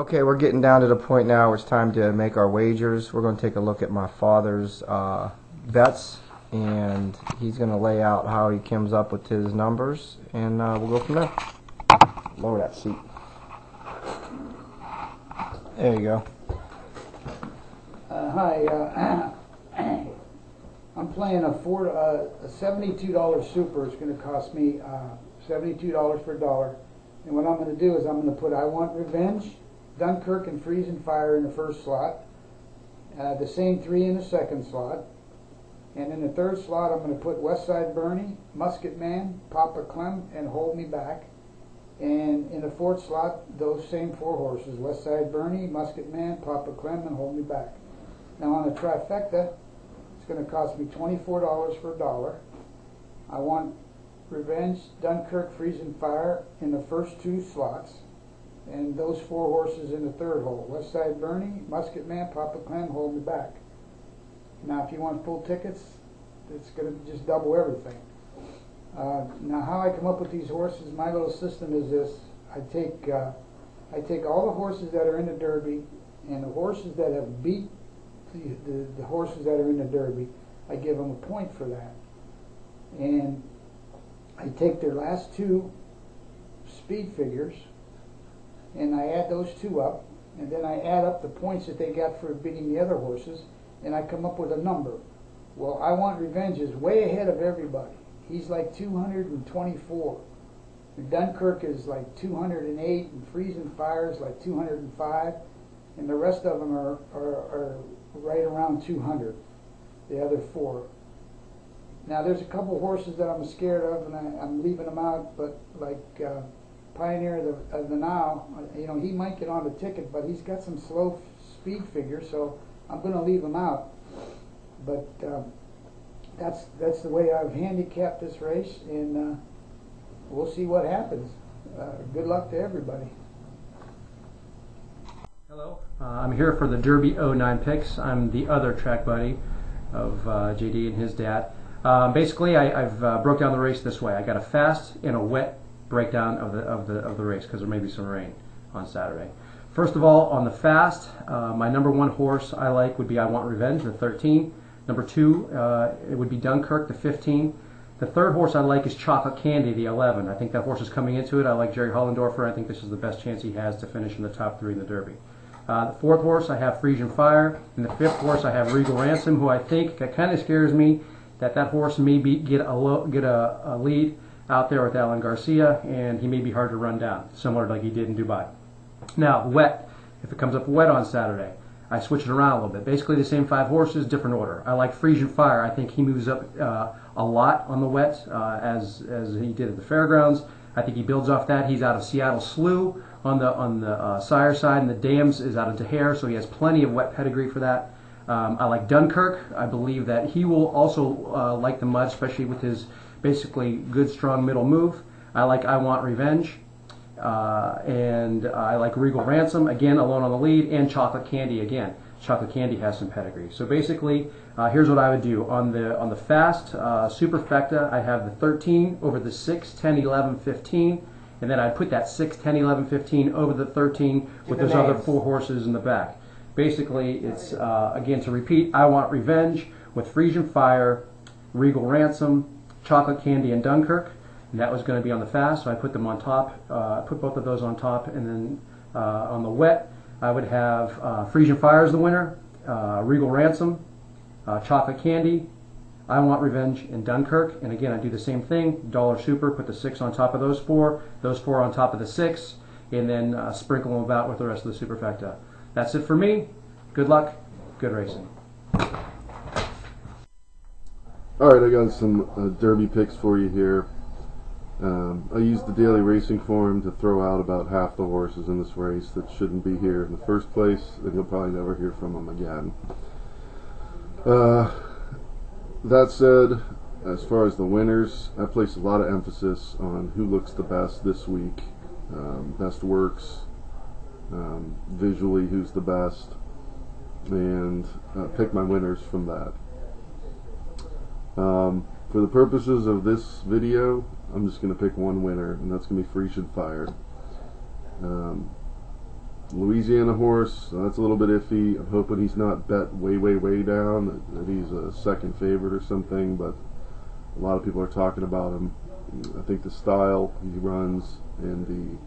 Okay, we're getting down to the point now where it's time to make our wagers. We're going to take a look at my father's bets, and he's going to lay out how he comes up with his numbers, and we'll go from there. Lower that seat. There you go. Hi, I'm playing a $72 super. It's going to cost me $72 for a dollar. And what I'm going to do is I'm going to put I Want Revenge, Dunkirk, and Freezing Fire in the first slot. The same three in the second slot. And in the third slot, I'm going to put West Side Bernie, Musket Man, Papa Clem, and Hold Me Back. And in the fourth slot, those same four horses, West Side Bernie, Musket Man, Papa Clem, and Hold Me Back. Now on a trifecta, it's going to cost me $24 for a dollar. I Want Revenge, Dunkirk, Freezing Fire in the first two slots. And those four horses in the third hole, West Side Bernie, Musket Man, Papa Clem, Hold Me Back. Now if you want full tickets, it's going to just double everything. Now how I come up with these horses, my little system is this. I take all the horses that are in the Derby and the horses that have beat the horses that are in the Derby, I give them a point for that. And I take their last two speed figures and I add those two up, and then I add up the points that they got for beating the other horses, and I come up with a number. Well, I Want Revenge is way ahead of everybody. He's like 224. Dunkirk is like 208, and Freezing Fire is like 205, and the rest of them are right around 200, the other four. Now there's a couple horses that I'm scared of, and I'm leaving them out, but like Pioneer of the Now, you know, he might get on the ticket, but he's got some slow speed figures, so I'm going to leave him out. But that's the way I've handicapped this race, and we'll see what happens. Good luck to everybody. Hello, I'm here for the Derby 09 picks. I'm the other track buddy of JD and his dad. Basically, I've broke down the race this way. I got a fast and a wet breakdown of the race because there may be some rain on Saturday. First of all, on the fast, my number one horse I like would be I Want Revenge, the 13. Number two, it would be Dunkirk, the 15. The third horse I like is Chocolate Candy, the 11. I think that horse is coming into it. I like Jerry Hollendorfer. I think this is the best chance he has to finish in the top three in the Derby. The fourth horse I have Freezing Fire, and the fifth horse I have Regal Ransom, who I think that kind of scares me that horse may get a lead out there with Alan Garcia, and he may be hard to run down, similar like he did in Dubai. Now, wet. If it comes up wet on Saturday, I switch it around a little bit. Basically the same five horses, different order. I like Freezing Fire. I think he moves up a lot on the wet as he did at the fairgrounds. I think he builds off that. He's out of Seattle Slew on the sire side, and the Dams is out of Tahare, so he has plenty of wet pedigree for that. I like Dunkirk. I believe that he will also like the mud, especially with his basically good, strong middle move. I like I Want Revenge. And I like Regal Ransom, again, alone on the lead, and Chocolate Candy again. Chocolate Candy has some pedigree. So basically, here's what I would do. On the fast superfecta, I have the 13 over the 6, 10, 11, 15, and then I'd put that 6, 10, 11, 15 over the 13 with those other four horses in the back. Basically, it's, again, to repeat, I Want Revenge with Freezing Fire, Regal Ransom, Chocolate Candy, and Dunkirk. And that was going to be on the fast, so I put them on top. I put both of those on top, and then on the wet, I would have Freezing Fire as the winner, Regal Ransom, Chocolate Candy, I Want Revenge, and Dunkirk. And again, I do the same thing, dollar super, put the 6 on top of those four on top of the 6, and then sprinkle them about with the rest of the superfecta. That's it for me. Good luck, good racing. Alright, I got some Derby picks for you here. I used the Daily Racing Form to throw out about half the horses in this race that shouldn't be here in the first place, and you'll probably never hear from them again. That said, as far as the winners, I place a lot of emphasis on who looks the best this week, best works, visually who's the best, and pick my winners from that. For the purposes of this video, I'm just going to pick one winner, and that's going to be Freezing Fire. Louisiana horse, that's a little bit iffy. I'm hoping he's not bet way down, that he's a second favorite or something, but a lot of people are talking about him. I think the style he runs and the